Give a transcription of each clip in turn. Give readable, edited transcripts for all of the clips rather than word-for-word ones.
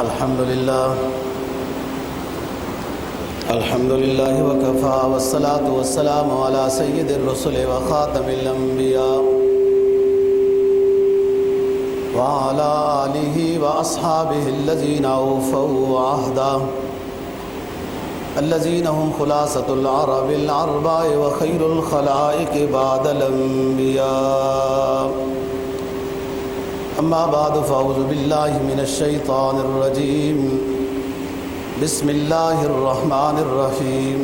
الحمد لله وكفى والصلاة والسلام على سيد الرسل وخاتم الأنبياء وعلى آله وأصحابه الذين أوفوا عهدا الذين هم خلاصة العرب الأربع وخير الخلائق بعد الأنبياء. أما بعد فأعوذ بالله من الشيطان الرجيم. بسم الله الرحمن الرحيم.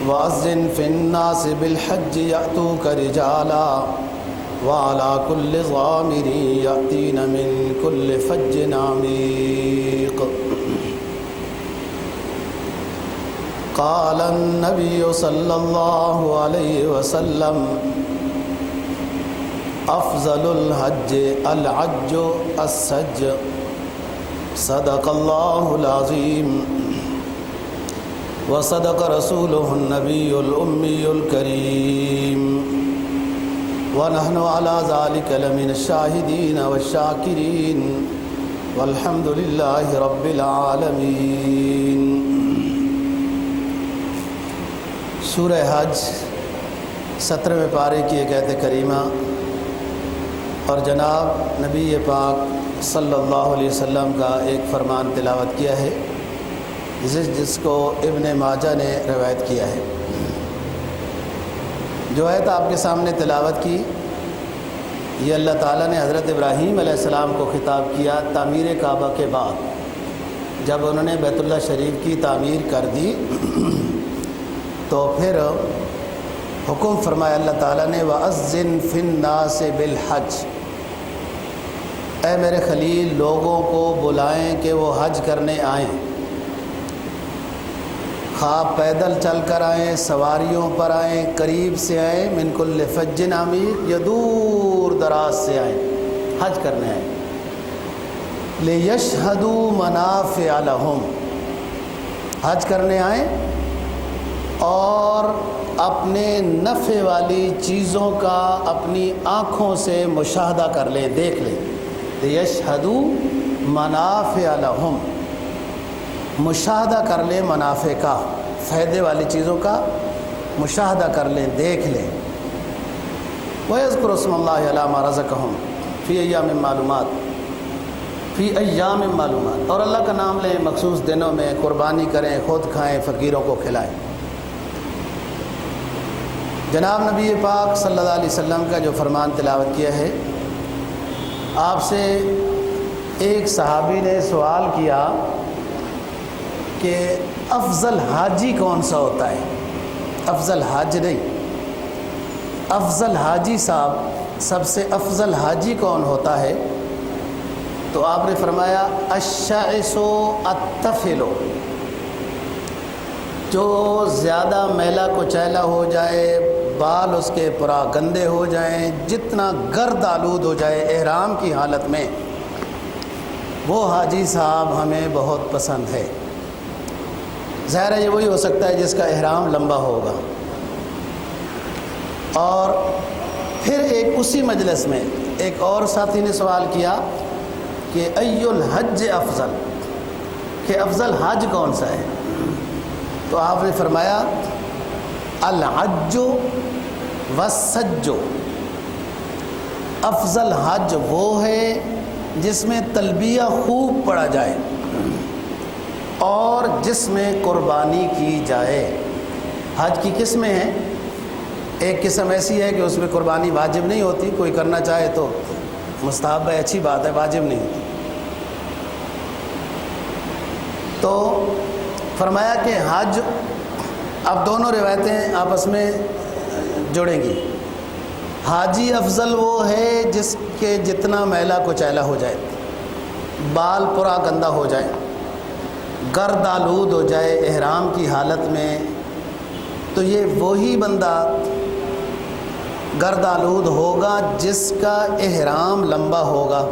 وأذن في الناس بالحج يأتوك رجالا وعلى كل ضامر يأتين من كل فج عميق. قال النبي صلى الله عليه وسلم: افضل الحج العج السج. صدق الله العظيم وصدق رسوله النبي الأمي الكريم ونحن على ذلك لمن الشاهدين والشاكرين والحمد لله رب العالمين. سورہ حج 17ویں پارے کی ایک آیت کریمہ اور جناب نبی پاک صلی اللہ علیہ وسلم کا ایک فرمان تلاوت کیا ہے جس کو ابن ماجہ نے روایت کیا ہے. جو آیت آپ کے سامنے تلاوت کی یہ اللہ تعالیٰ نے حضرت ابراہیم علیہ السلام کو خطاب کیا تعمیر کعبہ کے بعد. جب انہوں نے بیت اللہ شریف کی تعمیر کر دی تو پھر حکم فرمایا اللہ تعالیٰ نے وَأَذِّن فِي النَّاسِ بِالْحَجِّ. اے میرے خلیل لوگوں کو بلائیں کہ وہ حج کرنے آئیں، خواہ پیدل چل کر آئیں، سواریوں پر آئیں، قریب سے آئیں، من کل فج عمیق، یا دور دراز سے آئیں، حج کرنے آئیں. لِيَشْهَدُوا مَنَافِعَ لَهُمْ، حج کرنے آئیں اور اپنے نفع والی چیزوں کا اپنی آنکھوں سے مشاہدہ کر لیں، دیکھ لیں. لِيَشْهَدُوا مَنَافِعَ لَهُمْ، مشاہدہ کر لیں منافع کا، فائدے والی چیزوں کا مشاہدہ کر لیں، دیکھ لیں. وَيَذْكُرُوا اسْمَ اللَّهِ عَلَىٰ مَا رَزَقَهُمْ فِي أَيَّامٍ مَّعْلُومَاتٍ فی ایام معلومات، اور اللہ کا نام لیں مخصوص دنوں میں، قربانی کریں، خود کھائیں، فقیروں کو کھلائیں. جناب نبی پاک صلی اللہ علیہ وسلم کا جو فرمان تلاوت کیا ہے، آپ سے ایک صحابی نے سوال کیا کہ افضل حاجی کون سا ہوتا ہے؟ افضل حاج نہیں، افضل حاجی صاحب، سب سے افضل حاجی کون ہوتا ہے؟ تو آپ نے فرمایا الشعث الطفل، جو زیادہ میلا کچیلا ہو جائے، بال اس کے پورا گندے ہو جائیں، جتنا گرد آلود ہو جائے احرام کی حالت میں، وہ حاجی صاحب ہمیں بہت پسند ہے. ظاہر ہے یہ وہی ہو سکتا ہے جس کا احرام لمبا ہوگا. اور پھر ایک اسی مجلس میں ایک اور ساتھی نے سوال کیا کہ ای الحج افضل، کہ افضل حج کون سا ہے؟ تو آپ نے فرمایا الحج والسج، افضل حج وہ ہے جس میں تلبیہ خوب پڑھا جائے اور جس میں قربانی کی جائے. حج کی قسمیں ہیں، ایک قسم ایسی ہے کہ اس میں قربانی واجب نہیں ہوتی، کوئی کرنا چاہے تو مستحب ہے، اچھی بات ہے، واجب نہیں ہوتی. تو فرمایا کہ حج، اب دونوں روایتیں آپس میں جڑیں گی. حاجی افضل وہ ہے جس کے جتنا میلا کچیلا ہو جائے، بال پورا گندا ہو جائے، گرد آلود ہو جائے احرام کی حالت میں، تو یہ وہی بندہ گرد آلود ہوگا جس کا احرام لمبا ہوگا،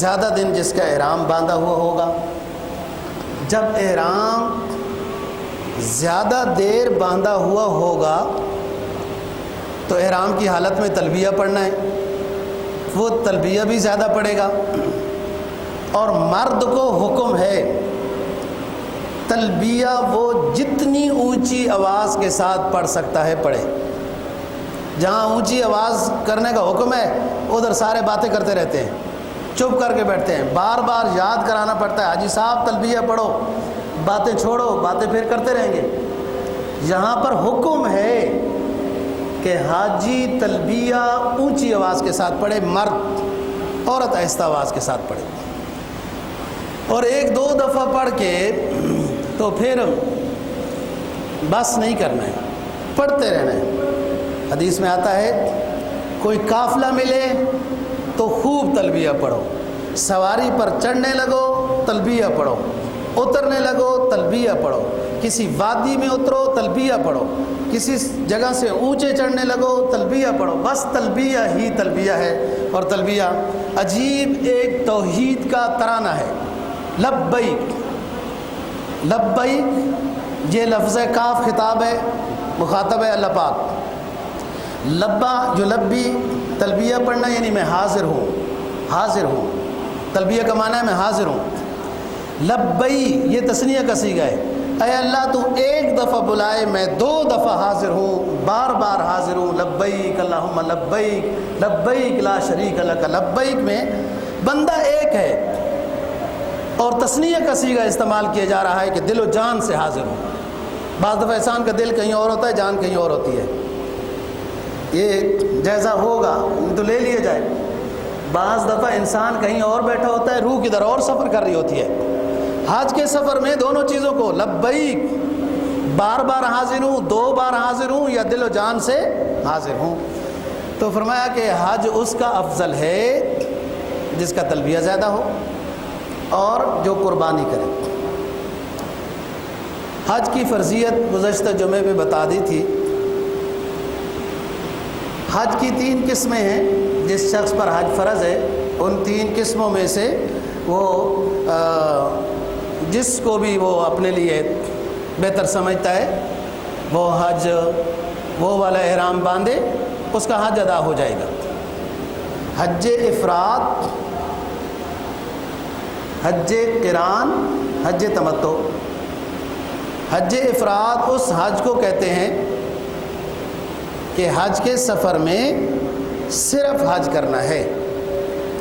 زیادہ دن جس کا احرام باندھا ہوا ہوگا. جب احرام زیادہ دیر باندھا ہوا ہوگا تو احرام کی حالت میں تلبیہ پڑھنا ہے، وہ تلبیہ بھی زیادہ پڑے گا. اور مرد کو حکم ہے تلبیہ وہ جتنی اونچی آواز کے ساتھ پڑھ سکتا ہے پڑھے. جہاں اونچی آواز کرنے کا حکم ہے ادھر سارے باتیں کرتے رہتے ہیں, چپ کر کے بیٹھتے ہیں. بار بار یاد کرانا پڑتا ہے, حاجی صاحب تلبیہ پڑھو, باتیں چھوڑو, باتیں پھر کرتے رہیں گے. یہاں پر حکم ہے کہ حاجی تلبیہ اونچی آواز کے ساتھ پڑھے, مرد, عورت آہستہ آواز کے ساتھ پڑھے. اور ایک دو دفعہ پڑھ کے تو پھر بس نہیں کرنا ہے, پڑھتے رہنا ہے. حدیث میں آتا ہے کوئی قافلہ ملے تو خوب تلبیہ پڑھو, سواری پر چڑھنے لگو تلبیہ پڑھو, اترنے لگو تلبیہ پڑھو, کسی وادی میں اترو تلبیہ پڑھو, کسی جگہ سے اونچے چڑھنے لگو تلبیہ پڑھو. بس تلبیہ ہی تلبیہ ہے. اور تلبیہ عجیب ایک توحید کا ترانہ ہے. لبیک, لبیک یہ لفظ کاف خطاب ہے, مخاطب ہے اللہ پاک. لبا جو لبی تلبیہ پڑھنا یعنی میں حاضر ہوں, حاضر ہوں. تلبیہ کا معنی ہے میں حاضر ہوں. لبئی یہ تثنیہ کا صیغہ ہے. اے اللہ تو ایک دفعہ بلائے میں دو دفعہ حاضر ہوں, بار بار حاضر ہوں. لبیک اللہم لبیک, لبیک لا شریک لک. لبیک میں بندہ ایک ہے اور تثنیہ کا صیغہ استعمال کیا جا رہا ہے کہ دل و جان سے حاضر ہوں. بعض دفعہ انسان کا دل کہیں اور ہوتا ہے, جان کہیں اور ہوتی ہے. یہ جیسا ہوگا تو لے لیا جائے. بعض دفعہ انسان کہیں اور بیٹھا ہوتا ہے, روح کدھر اور سفر کر رہی ہوتی ہے. حج کے سفر میں دونوں چیزوں کو لبیک, بار بار حاضر ہوں, دو بار حاضر ہوں, یا دل و جان سے حاضر ہوں. تو فرمایا کہ حج اس کا افضل ہے جس کا تلبیہ زیادہ ہو اور جو قربانی کرے. حج کی فرضیت گزشتہ جمعے پہ بتا دی تھی. حج کی 3 قسمیں ہیں. جس شخص پر حج فرض ہے ان 3 قسموں میں سے وہ جس کو بھی وہ اپنے لیے بہتر سمجھتا ہے وہ حج وہ والا احرام باندھے, اس کا حج ادا ہو جائے گا. حج افراد, حج قران, حج تمتع. حج افراد اس حج کو کہتے ہیں کہ حج کے سفر میں صرف حج کرنا ہے,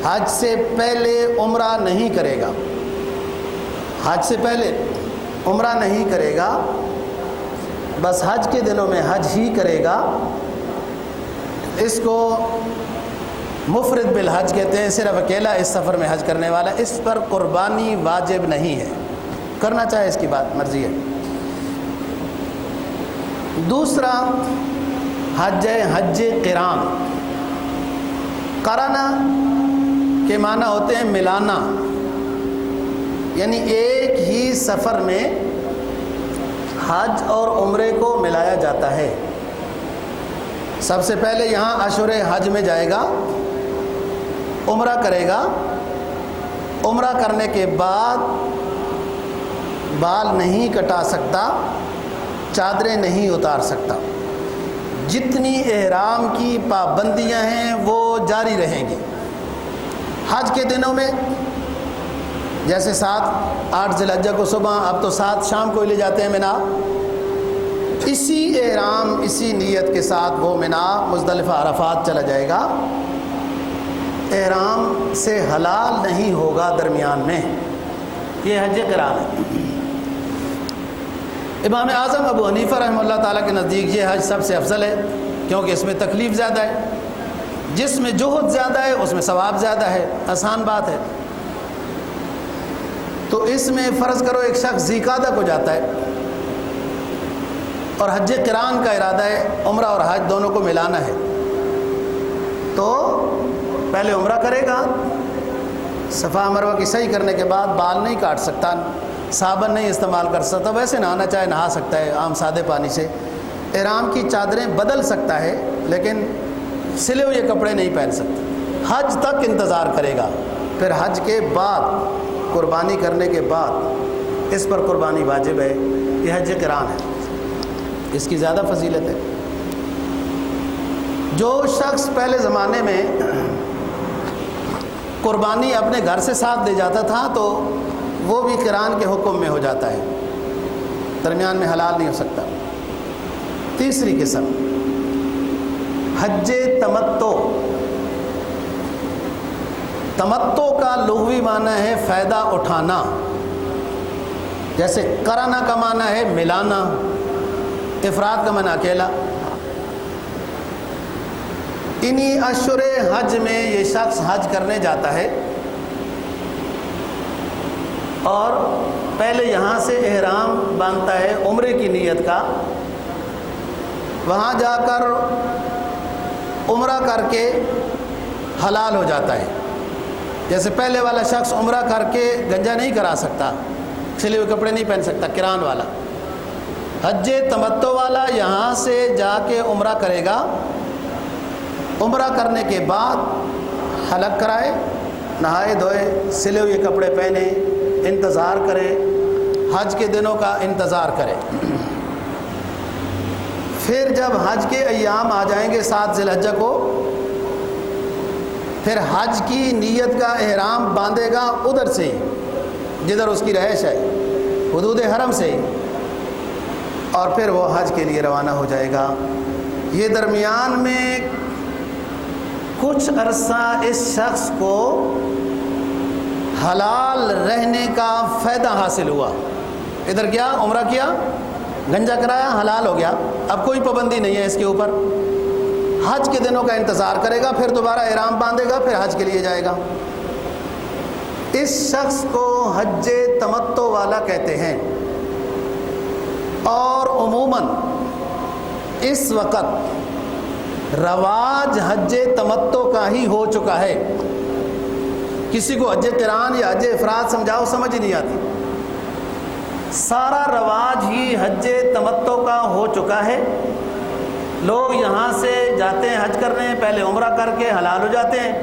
حج سے پہلے عمرہ نہیں کرے گا, حج سے پہلے عمرہ نہیں کرے گا, بس حج کے دنوں میں حج ہی کرے گا. اس کو مفرد بالحج کہتے ہیں, صرف اکیلا اس سفر میں حج کرنے والا. اس پر قربانی واجب نہیں ہے, کرنا چاہے اس کی بات مرضی ہے. دوسرا حج ہے حج قران. قرانہ کے معنی ہوتے ہیں ملانا, یعنی ایک ہی سفر میں حج اور عمرے کو ملایا جاتا ہے. سب سے پہلے یہاں اشہر حج میں جائے گا, عمرہ کرے گا. عمرہ کرنے کے بعد بال نہیں کٹا سکتا, چادریں نہیں اتار سکتا. جتنی احرام کی پابندیاں ہیں وہ جاری رہیں گی. حج کے دنوں میں جیسے 7-8 ذی الحجہ کو صبح, اب تو 7 شام کو لے جاتے ہیں منا, اسی احرام اسی نیت کے ساتھ وہ منا مزدلفہ عرفات چلا جائے گا. احرام سے حلال نہیں ہوگا درمیان میں. یہ حج قران ہے. امام اعظم ابو حنیفہ رحمہ اللہ تعالیٰ کے نزدیک یہ حج سب سے افضل ہے, کیونکہ اس میں تکلیف زیادہ ہے. جس میں جہد زیادہ ہے اس میں ثواب زیادہ ہے, آسان بات ہے. تو اس میں فرض کرو ایک شخص ذی قعدہ کو جاتا ہے اور حج قران کا ارادہ ہے, عمرہ اور حج دونوں کو ملانا ہے, تو پہلے عمرہ کرے گا. صفا مروہ کی سعی کرنے کے بعد بال نہیں کاٹ سکتا, صابن نہیں استعمال کر سکتا, ویسے نہانا چاہے نہا سکتا ہے عام سادے پانی سے. احرام کی چادریں بدل سکتا ہے لیکن سلے ہوئے کپڑے نہیں پہن سکتا. حج تک انتظار کرے گا, پھر حج کے بعد قربانی کرنے کے بعد اس پر قربانی واجب ہے. یہ حج قران ہے, اس کی زیادہ فضیلت ہے. جو شخص پہلے زمانے میں قربانی اپنے گھر سے ساتھ لے جاتا تھا تو وہ بھی قران کے حکم میں ہو جاتا ہے، درمیان میں حلال نہیں ہو سکتا۔ تیسری قسم حج تمتع۔ تمتع کا لغوی معنی ہے فائدہ اٹھانا، جیسے قرانا کا معنی ہے ملانا، افراد کا معنی اکیلا۔ انہی اشہر حج میں یہ شخص حج کرنے جاتا ہے اور پہلے یہاں سے احرام باندھتا ہے عمرے کی نیت کا، وہاں جا کر عمرہ کر کے حلال ہو جاتا ہے۔ جیسے پہلے والا شخص عمرہ کر کے گنجا نہیں کرا سکتا، سلے ہوئے کپڑے نہیں پہن سکتا، قران والا۔ حج تمتع والا یہاں سے جا کے عمرہ کرے گا، عمرہ کرنے کے بعد حلق کرائے، نہائے دھوئے، سلے ہوئے کپڑے پہنے، انتظار کرے، حج کے دنوں کا انتظار کرے۔ پھر جب حج کے ایام آ جائیں گے 7 ذی الحجہ کو، پھر حج کی نیت کا احرام باندھے گا ادھر سے ہی جدھر اس کی رہائش ہے، حدود حرم سے ہی، اور پھر وہ حج کے لیے روانہ ہو جائے گا۔ یہ درمیان میں کچھ عرصہ اس شخص کو حلال رہنے کا فائدہ حاصل ہوا۔ ادھر گیا، عمرہ کیا، گنجا کرایا، حلال ہو گیا، اب کوئی پابندی نہیں ہے اس کے اوپر۔ حج کے دنوں کا انتظار کرے گا، پھر دوبارہ احرام باندھے گا، پھر حج کے لیے جائے گا۔ اس شخص کو حج تمتع والا کہتے ہیں، اور عموماً اس وقت رواج حج تمتع کا ہی ہو چکا ہے۔ کسی کو حج قران یا حج افراد سمجھاؤ سمجھ ہی نہیں آتی، سارا رواج ہی حج تمتع کا ہو چکا ہے۔ لوگ یہاں سے جاتے ہیں حج کرنے، پہلے عمرہ کر کے حلال ہو جاتے ہیں،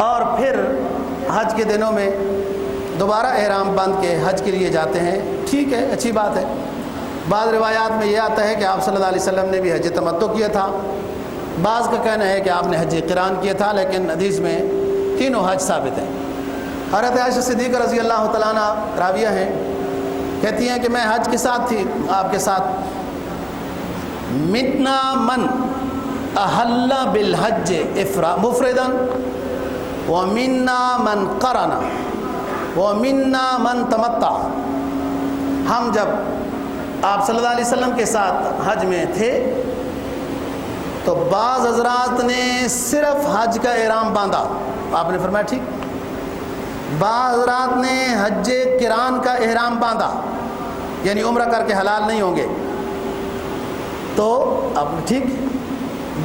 اور پھر حج کے دنوں میں دوبارہ احرام باندھ کے حج کے لیے جاتے ہیں۔ ٹھیک ہے، اچھی بات ہے۔ بعض روایات میں یہ آتا ہے کہ آپ صلی اللہ علیہ وسلم نے بھی حج تمتع کیا تھا، بعض کا کہنا ہے کہ آپ نے حج قران کیا تھا، لیکن حدیث میں تینوں حج ثابت ہیں۔ حضرت عائشہ صدیقہ رضی اللہ تعالیٰ عنہ راویہ ہیں، کہتی ہیں کہ میں حج کے ساتھ تھی آپ کے ساتھ۔ منا من احل بالحج مفردا ومنا من قرن ومنا من تمتع۔ ہم جب آپ صلی اللہ علیہ وسلم کے ساتھ حج میں تھے تو بعض حضرات نے صرف حج کا احرام باندھا، آپ نے فرمایا ٹھیک۔ بعض حضرات نے حج قران کا احرام باندھا، یعنی عمرہ کر کے حلال نہیں ہوں گے، تو اب ٹھیک۔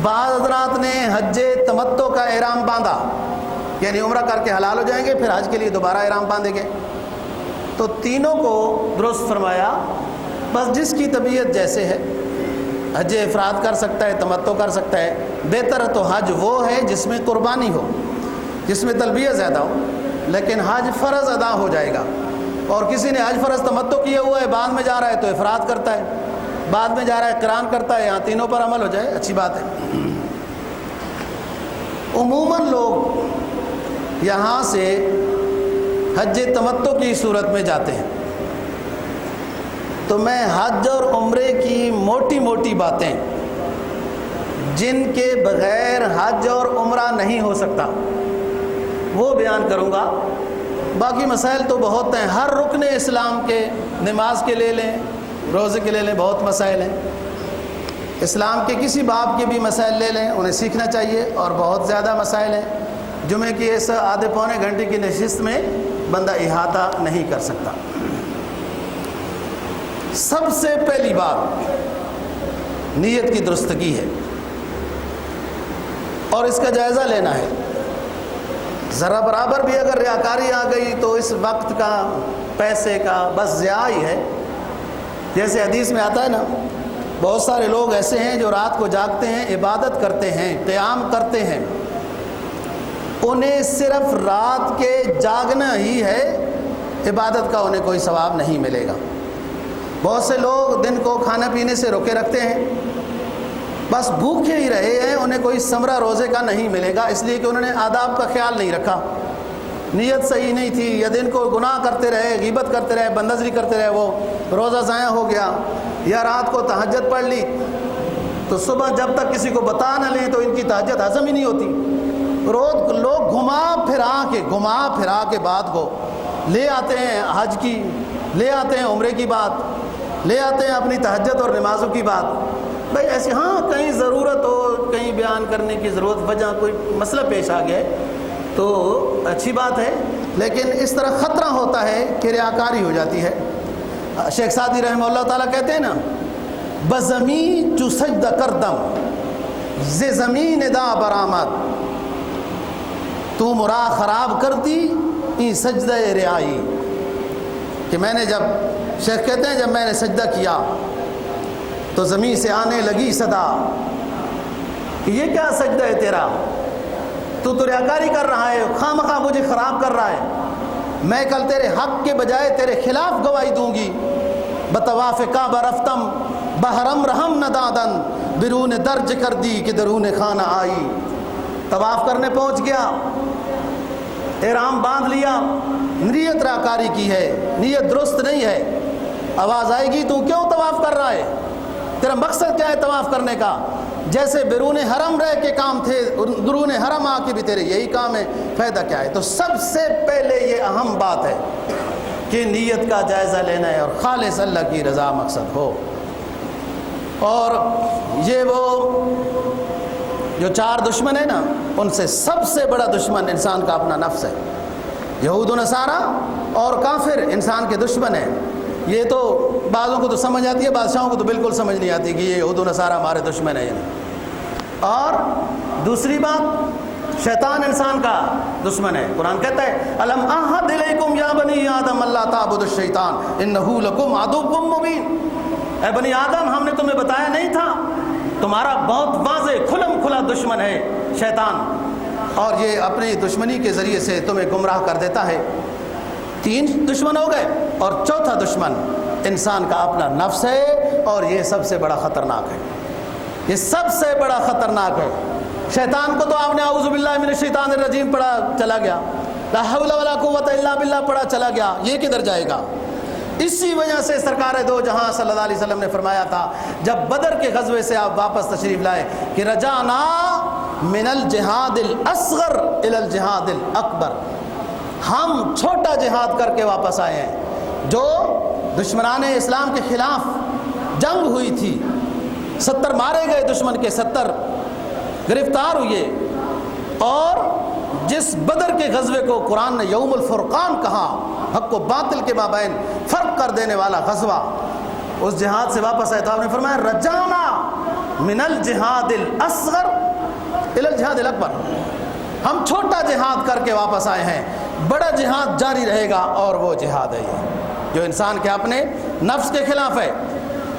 بعض حضرات نے حج تمتع کا احرام باندھا، یعنی عمرہ کر کے حلال ہو جائیں گے، پھر حج کے لیے دوبارہ احرام باندھیں گے۔ تو تینوں کو درست فرمایا، بس جس کی طبیعت جیسے ہے، حج افراد کر سکتا ہے، تمتع کر سکتا ہے۔ بہتر تو حج وہ ہے جس میں قربانی ہو، جس میں تلبیہ زیادہ ہو، لیکن حج فرض ادا ہو جائے گا۔ اور کسی نے حج فرض تمتع کیا ہوا ہے، بعد میں جا رہا ہے تو افراد کرتا ہے، بعد میں جا رہا ہے قران کرتا ہے، یہاں تینوں پر عمل ہو جائے، اچھی بات ہے۔ عموماً لوگ یہاں سے حج تمتع کی صورت میں جاتے ہیں، تو میں حج اور عمرے کی موٹی موٹی باتیں جن کے بغیر حج اور عمرہ نہیں ہو سکتا وہ بیان کروں گا۔ باقی مسائل تو بہت ہیں، ہر رکن اسلام کے، نماز کے لے لیں، روزے کے لے لیں، بہت مسائل ہیں۔ اسلام کے کسی باب کے بھی مسائل لے لیں، انہیں سیکھنا چاہیے، اور بہت زیادہ مسائل ہیں۔ جمعے کی اس آدھے پونے گھنٹے کی نشست میں بندہ احاطہ نہیں کر سکتا۔ سب سے پہلی بات نیت کی درستگی ہے، اور اس کا جائزہ لینا ہے۔ ذرا برابر بھی اگر ریاکاری آ گئی تو اس وقت کا، پیسے کا بس ضیاع ہی ہے۔ جیسے حدیث میں آتا ہے نا، بہت سارے لوگ ایسے ہیں جو رات کو جاگتے ہیں، عبادت کرتے ہیں، قیام کرتے ہیں، انہیں صرف رات کے جاگنا ہی ہے، عبادت کا انہیں کوئی ثواب نہیں ملے گا۔ بہت سے لوگ دن کو کھانا پینے سے روکے رکھتے ہیں، بس بھوکے ہی رہے ہیں، انہیں کوئی ثمرہ روزے کا نہیں ملے گا، اس لیے کہ انہوں نے آداب کا خیال نہیں رکھا، نیت صحیح نہیں تھی، یا دن کو گناہ کرتے رہے، غیبت کرتے رہے، بدنظری کرتے رہے، وہ روزہ ضائع ہو گیا، یا رات کو تہجد پڑھ لی تو صبح جب تک کسی کو بتا نہ لیں تو ان کی تہجد ہضم ہی نہیں ہوتی۔ روز لوگ گھما پھرا کے بات کو لے آتے ہیں، حج کی لے آتے ہیں، عمرے کی بات لے آتے ہیں، اپنی تہجد اور نمازوں کی بات۔ بھائی ایسی ہاں کہیں ضرورت ہو، کہیں بیان کرنے کی ضرورت، وجہ کوئی مسئلہ پیش آ گیا ہے تو اچھی بات ہے، لیکن اس طرح خطرہ ہوتا ہے کہ ریاکاری ہو جاتی ہے۔ شیخ سعدی رحمہ اللہ تعالیٰ کہتے ہیں نا، بزمین چو سجدہ کردم ز زمین دا برآمد، تو مرا خراب کر دی این سجدہ ریائی، کہ میں نے جب شیخ کہتے ہیں جب میں نے سجدہ کیا تو زمین سے آنے لگی صدا کہ یہ کیا سجدہ ہے تیرا، تو ریاکاری کر رہا ہے، خواہ مخواہ مجھے خراب کر رہا ہے، میں کل تیرے حق کے بجائے تیرے خلاف گواہی دوں گی۔ بطواف کعبہ رفتم بحرم رحم ندادن، برون درج کر دی کہ درون خانہ آئی، طواف کرنے پہنچ گیا، احرام باندھ لیا، نیت ریاکاری کی ہے، نیت درست نہیں ہے، آواز آئے گی تو کیوں طواف کر رہا ہے، تیرا مقصد کیا ہے طواف کرنے کا، جیسے بیرون حرم رہ کے کام تھے، درون حرم آ کے بھی تیرے یہی کام ہے، فائدہ کیا ہے؟ تو سب سے پہلے یہ اہم بات ہے کہ نیت کا جائزہ لینا ہے اور خالص اللہ کی رضا مقصد ہو۔ اور یہ وہ جو چار دشمن ہیں نا، ان سے سب سے بڑا دشمن انسان کا اپنا نفس ہے۔ یہود و نصارہ اور کافر انسان کے دشمن ہیں۔ یہ تو بعضوں کو تو سمجھ آتی ہے، بادشاہوں کو تو بالکل سمجھ نہیں آتی کہ یہ یہود و نصارہ ہمارے دشمن ہیں۔ اور دوسری بات، شیطان انسان کا دشمن ہے۔ قرآن کہتا ہے الم اعہد الیکم یا بنی آدم اللہ تعبدوا الشیطان انہ لکم عدو مبین، اے بنی آدم ہم نے تمہیں بتایا نہیں تھا، تمہارا بہت واضح کھلم کھلا دشمن ہے شیطان، اور یہ اپنی دشمنی کے ذریعے سے تمہیں گمراہ کر دیتا ہے۔ تین دشمن ہو گئے، اور چوتھا دشمن انسان کا اپنا نفس ہے، اور یہ سب سے بڑا خطرناک ہے، یہ سب سے بڑا خطرناک ہے۔ شیطان کو تو آپ نے اعوذ باللہ من الشیطان الرجیم پڑھا چلا گیا، لا حول ولا قوت الا باللہ پڑھا چلا گیا، یہ کدھر جائے گا؟ اسی وجہ سے سرکار دو جہاں صلی اللہ علیہ وسلم نے فرمایا تھا جب بدر کے غزوے سے آپ واپس تشریف لائے کہ رجعنا من الجہاد الاصغر الی الجہاد الاکبر، ہم چھوٹا جہاد کر کے واپس آئے ہیں۔ جو دشمنان اسلام کے خلاف جنگ ہوئی تھی، 70 مارے گئے، دشمن کے 70 گرفتار ہوئے، اور جس بدر کے غزوے کو قرآن نے یوم الفرقان کہا، حق و باطل کے مابین فرق کر دینے والا غزوہ، اس جہاد سے واپس آئے تو آپ نے فرمایا رجعنا من الجہاد الاصغر الی الجہاد الاکبر، ہم چھوٹا جہاد کر کے واپس آئے ہیں، بڑا جہاد جاری رہے گا، اور وہ جہاد ہے یہ جو انسان کے اپنے نفس کے خلاف ہے۔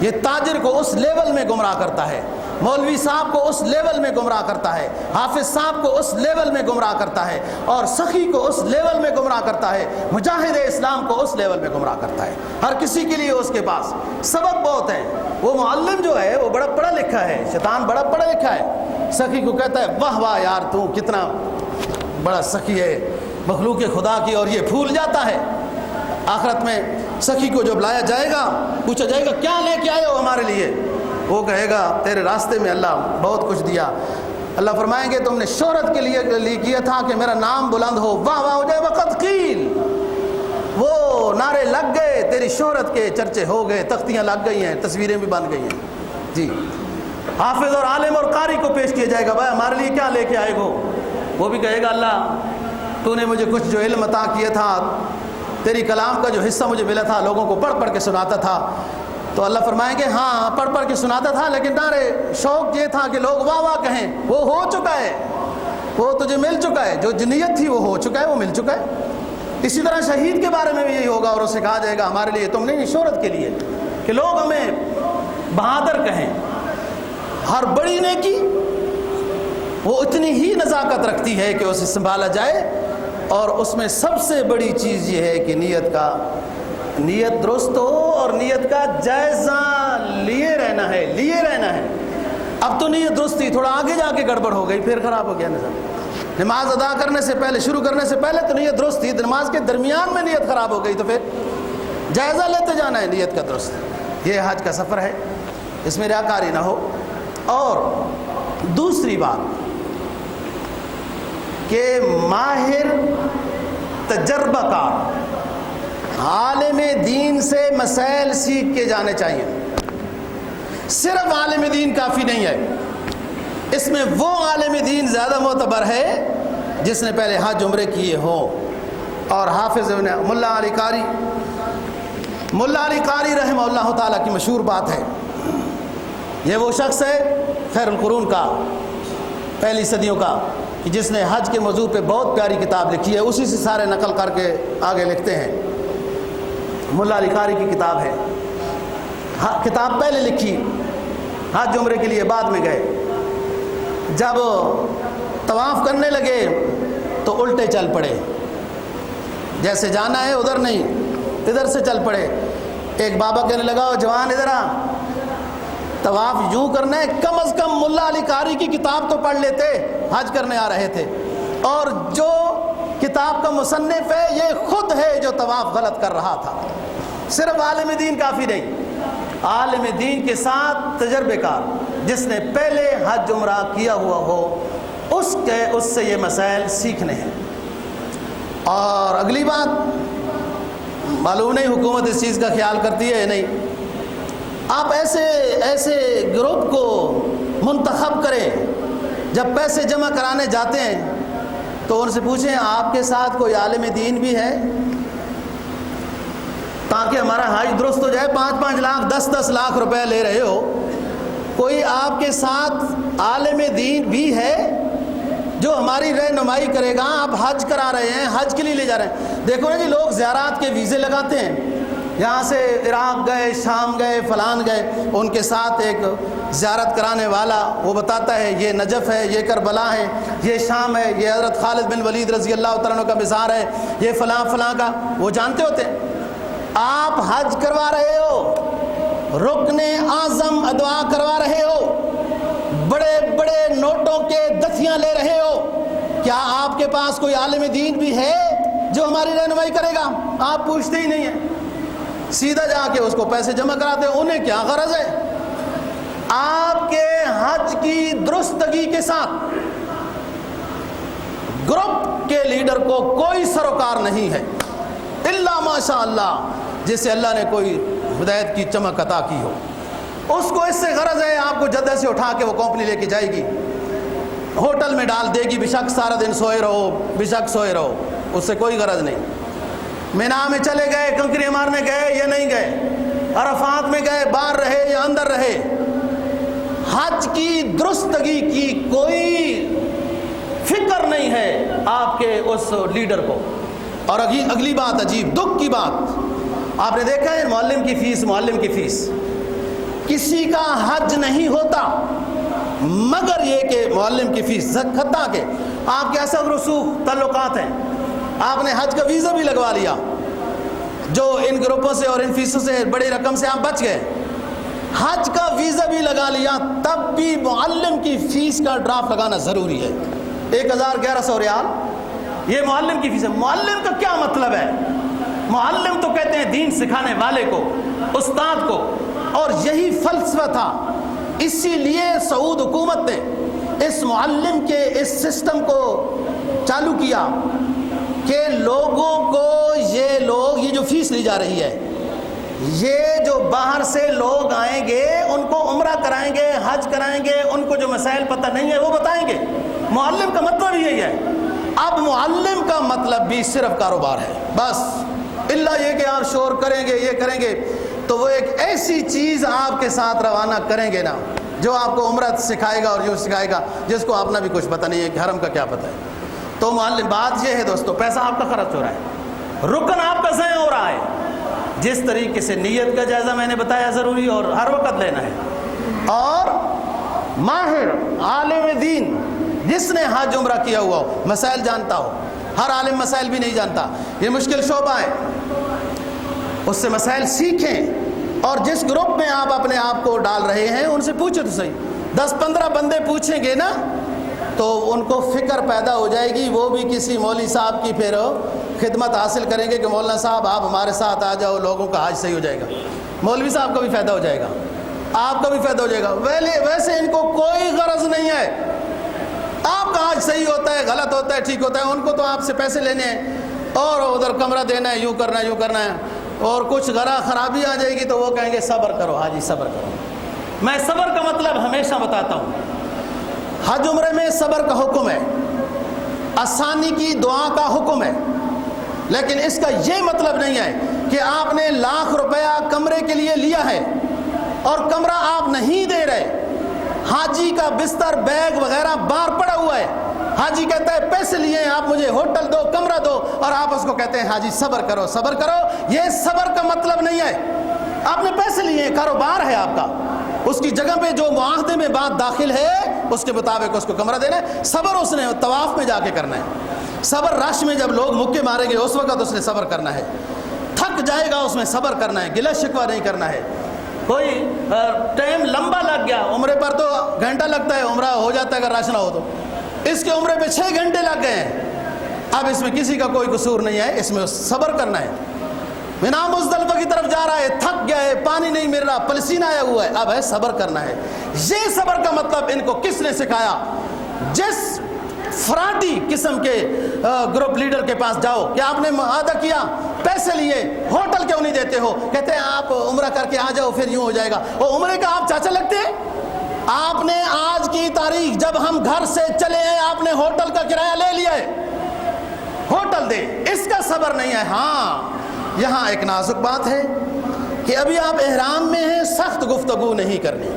یہ تاجر کو اس لیول میں گمراہ کرتا ہے، مولوی صاحب کو اس لیول میں گمراہ کرتا ہے، حافظ صاحب کو اس لیول میں گمراہ کرتا ہے، اور سخی کو اس لیول میں گمراہ کرتا ہے، مجاہد اسلام کو اس لیول میں گمراہ کرتا ہے۔ ہر کسی کے لیے اس کے پاس سبق بہت ہے۔ وہ معلم جو ہے وہ بڑا پڑھا لکھا ہے، شیطان بڑا پڑھا لکھا ہے، سخی کو کہتا ہے واہ واہ یار تو کتنا بڑا سخی ہے مخلوق خدا کی، اور یہ پھول جاتا ہے۔ آخرت میں سخی کو جب لایا جائے گا، پوچھا جائے گا کیا لے کے آئے ہو ہمارے لیے، وہ کہے گا تیرے راستے میں اللہ بہت کچھ دیا۔ اللہ فرمائیں گے تم نے شہرت کے لیے کیا تھا کہ میرا نام بلند ہو، واہ واہ ہو جائے، وقت قیل، وہ نعرے لگ گئے، تیری شہرت کے چرچے ہو گئے، تختیاں لگ گئی ہیں، تصویریں بھی بن گئی ہیں۔ جی حافظ اور عالم اور قاری کو پیش کیا جائے گا، بھائی ہمارے لیے کیا لے کے آئے ہو، وہ بھی کہے گا اللہ تو نے مجھے کچھ جو علم عطا کیا تھا، تیری کلام کا جو حصہ مجھے ملا تھا لوگوں کو پڑھ پڑھ کے سناتا تھا، تو اللہ فرمائیں گے ہاں پڑھ پڑھ کے سناتا تھا، لیکن نعرے شوق یہ تھا کہ لوگ واہ واہ کہیں، وہ ہو چکا ہے، وہ تجھے مل چکا ہے، جو نیت تھی وہ ہو چکا ہے، وہ مل چکا ہے۔ اسی طرح شہید کے بارے میں بھی یہی ہوگا، اور اسے کہا جائے گا ہمارے لیے تم نہیں، شہرت کے لیے کہ لوگ ہمیں بہادر کہیں۔ ہر بڑی نیکی وہ اتنی ہی نزاکت رکھتی ہے کہ اسے سنبھالا جائے، اور اس میں سب سے بڑی چیز یہ ہے کہ نیت درست ہو، اور نیت کا جائزہ لیے رہنا ہے۔ اب تو نیت درست تھی، تھوڑا آگے جا کے گڑبڑ ہو گئی، پھر خراب ہو گیا نظام۔ نماز ادا کرنے سے پہلے، شروع کرنے سے پہلے تو نیت درست تھی، نماز کے درمیان میں نیت خراب ہو گئی تو پھر جائزہ لیتے جانا ہے نیت کا درست۔ یہ حج کا سفر ہے، اس میں ریاکاری نہ ہو۔ اور دوسری بات کہ ماہر تجربہ کار عالم دین سے مسائل سیکھ کے جانے چاہیے۔ صرف عالم دین کافی نہیں ہے، اس میں وہ عالم دین زیادہ معتبر ہے جس نے پہلے حج عمرے کیے ہوں۔ اور حافظ ملا علی قاری رحمہ اللہ تعالیٰ کی مشہور بات ہے، یہ وہ شخص ہے خیر القرون کا، پہلی صدیوں کا، کہ جس نے حج کے موضوع پہ بہت پیاری کتاب لکھی ہے، اسی سے سارے نقل کر کے آگے لکھتے ہیں۔ ملا علی قاری کی کتاب ہے، کتاب پہلے لکھی، حج عمرے کے لیے بعد میں گئے، جب طواف کرنے لگے تو الٹے چل پڑے، جیسے جانا ہے ادھر نہیں ادھر سے چل پڑے۔ ایک بابا کہنے لگا جوان ادھر آ، طواف یوں کرنا ہے، کم از کم ملا علی قاری کی کتاب تو پڑھ لیتے، حج کرنے آ رہے تھے۔ اور جو کتاب کا مصنف ہے یہ خود ہے جو طواف غلط کر رہا تھا۔ صرف عالم دین کافی نہیں، عالم دین کے ساتھ تجربے کار جس نے پہلے حج عمرہ کیا ہوا ہو، اس سے یہ مسائل سیکھنے ہیں۔ اور اگلی بات، معلوم نہیں حکومت اس چیز کا خیال کرتی ہے یا نہیں، آپ ایسے گروپ کو منتخب کریں، جب پیسے جمع کرانے جاتے ہیں تو ان سے پوچھیں آپ کے ساتھ کوئی عالم دین بھی ہے، تاکہ ہمارا حج درست ہو جائے۔ 5-5 لاکھ 10-10 لاکھ روپے لے رہے ہو، کوئی آپ کے ساتھ عالم دین بھی ہے جو ہماری رہنمائی کرے گا؟ آپ حج کرا رہے ہیں، حج کے لیے لے جا رہے ہیں۔ دیکھو نا جی، لوگ زیارات کے ویزے لگاتے ہیں، یہاں سے عراق گئے، شام گئے، فلان گئے، ان کے ساتھ ایک زیارت کرانے والا وہ بتاتا ہے یہ نجف ہے، یہ کربلا ہے، یہ شام ہے، یہ حضرت خالد بن ولید رضی اللہ تعالیٰ عنہ کا مزار ہے، یہ فلاں فلاں کا، وہ جانتے ہوتے ہیں۔ آپ حج کروا رہے ہو، رکن اعظم ادا کروا رہے ہو، بڑے بڑے نوٹوں کے دفیاں لے رہے ہو، کیا آپ کے پاس کوئی عالم دین بھی ہے جو ہماری رہنمائی کرے گا؟ آپ پوچھتے ہی نہیں ہیں، سیدھا جا کے اس کو پیسے جمع کراتے ہیں۔ انہیں کیا غرض ہے؟ آپ کے حج کی درستگی کے ساتھ گروپ کے لیڈر کو کوئی سروکار نہیں ہے، الا ماشاء اللہ، جسے اللہ نے کوئی ہدایت کی چمک عطا کی ہو، اس کو اس سے غرض ہے آپ کو جدہ سے اٹھا کے وہ کمپنی لے کے جائے گی، ہوٹل میں ڈال دے گی، بے شک سارا دن سوئے رہو، بے شک سوئے رہو، اس سے کوئی غرض نہیں۔ مینا میں چلے گئے، کنکریاں مارنے گئے یا نہیں گئے، عرفات میں گئے، باہر رہے یا اندر رہے، حج کی درستگی کی کوئی فکر نہیں ہے آپ کے اس لیڈر کو۔ اور اگلی بات، عجیب دکھ کی بات، آپ نے دیکھا ہے معلم کی فیس کسی کا حج نہیں ہوتا مگر یہ کہ معلم کی فیس، حتیٰ کہ آپ کے اثر رسوخ تعلقات ہیں، آپ نے حج کا ویزا بھی لگوا لیا، جو ان گروپوں سے اور ان فیسوں سے بڑی رقم سے آپ بچ گئے، حج کا ویزا بھی لگا لیا، تب بھی معلم کی فیس کا ڈرافٹ لگانا ضروری ہے۔ 1100 ریال یہ معلم کی فیس ہے۔ معلم کا کیا مطلب ہے؟ معلم تو کہتے ہیں دین سکھانے والے کو، استاد کو، اور یہی فلسفہ تھا، اسی لیے سعود حکومت نے اس معلم کے اس سسٹم کو چالو کیا کہ لوگوں کو یہ جو فیس لی جا رہی ہے، یہ جو باہر سے لوگ آئیں گے ان کو عمرہ کرائیں گے، حج کرائیں گے، ان کو جو مسائل پتہ نہیں ہے وہ بتائیں گے۔ معلم کا مطلب یہی ہے۔ اب معلم کا مطلب بھی صرف کاروبار ہے بس، اللہ یہ کہ آپ شور کریں گے، یہ کریں گے، تو وہ ایک ایسی چیز آپ کے ساتھ روانہ کریں گے نا جو آپ کو عمرہ سکھائے گا اور یوں سکھائے گا جس کو اپنا بھی کچھ پتہ نہیں ہے کہ حرم کا کیا پتہ ہے۔ تو معلم، بات یہ ہے دوستو، پیسہ آپ کا خرچ ہو رہا ہے، رکن آپ کا ضائع ہو رہا ہے۔ جس طریقے سے نیت کا جائزہ میں نے بتایا ضروری اور ہر وقت لینا ہے، اور ماہر عالم دین جس نے حج عمرہ کیا ہوا ہو، مسائل جانتا ہو، ہر عالم مسائل بھی نہیں جانتا، یہ مشکل شعبہ ہے، اس سے مسائل سیکھیں، اور جس گروپ میں آپ اپنے آپ کو ڈال رہے ہیں ان سے پوچھو تو صحیح۔ 10-15 بندے پوچھیں گے نا تو ان کو فکر پیدا ہو جائے گی، وہ بھی کسی مولوی صاحب کی پھر خدمت حاصل کریں گے کہ مولانا صاحب آپ ہمارے ساتھ آ جاؤ، لوگوں کا حج صحیح ہو جائے گا۔ مولوی صاحب کا بھی فائدہ ہو جائے گا، آپ کا بھی فائدہ ہو جائے گا۔ ویسے ان کو کوئی غرض نہیں ہے آپ کا حج صحیح ہوتا ہے، غلط ہوتا ہے، ٹھیک ہوتا ہے، ان کو تو آپ سے پیسے لینے ہیں اور ادھر کمرہ دینا ہے، یوں کرنا ہے، یوں کرنا ہے، اور کچھ غرا خرابی آ جائے گی تو وہ کہیں گے صبر کرو حاجی صبر کرو۔ میں صبر کا مطلب ہمیشہ بتاتا ہوں، حج عمرے میں صبر کا حکم ہے، آسانی کی دعا کا حکم ہے، لیکن اس کا یہ مطلب نہیں ہے کہ آپ نے لاکھ روپیہ کمرے کے لیے لیا ہے اور کمرہ آپ نہیں دے رہے۔ حاجی کا بستر بیگ وغیرہ باہر پڑا ہوا ہے، حاجی کہتا ہے پیسے لیے ہیں آپ، مجھے ہوٹل دو، کمرہ دو، اور آپ اس کو کہتے ہیں حاجی صبر کرو صبر کرو۔ یہ صبر کا مطلب نہیں ہے۔ آپ نے پیسے لیے ہیں، کاروبار ہے آپ کا، اس کی جگہ پہ جو معاہدے میں بات داخل ہے اس کے مطابق اس کو کمرہ دینا ہے۔ صبر اس نے طواف میں جا کے کرنا ہے، صبر رش میں جب لوگ مکے ماریں گے اس وقت اس نے صبر کرنا ہے، تھک جائے گا اس میں صبر کرنا ہے، گلہ شکوہ نہیں کرنا ہے۔ کوئی ٹائم لمبا لگ گیا، عمرے پر تو گھنٹہ لگتا ہے، عمرہ ہو جاتا ہے اگر رش نہ ہو تو، اس کے عمرے پہ 6 گھنٹے لگ گئے ہیں۔ اب اس میں کسی کا کوئی قصور نہیں ہے، اس میں صبر کرنا ہے۔ مینا مزدلفہ کی طرف جا رہا ہے، تھک گیا ہے، پانی نہیں مل رہا، پلسینہ آیا ہوا ہے، اب ہے صبر کرنا ہے۔ یہ صبر کا مطلب ان کو کس نے سکھایا؟ جس فراڈی قسم کے گروپ لیڈر کے پاس جاؤ کہ آپ نے معاہدہ کیا، پیسے لیے، ہوٹل کیوں نہیں دیتے ہو؟ کہتے ہیں آپ عمرہ کر کے آ جاؤ پھر یوں ہو جائے گا۔ وہ عمرے کا آپ چاچا لگتے ہیں؟ آپ نے آج کی تاریخ جب ہم گھر سے چلے ہیں آپ نے ہوٹل کا کرایہ لے لیا ہے، ہوٹل دے، اس کا صبر نہیں ہے۔ ہاں یہاں ایک نازک بات ہے کہ ابھی آپ احرام میں ہیں، سخت گفتگو نہیں کرنی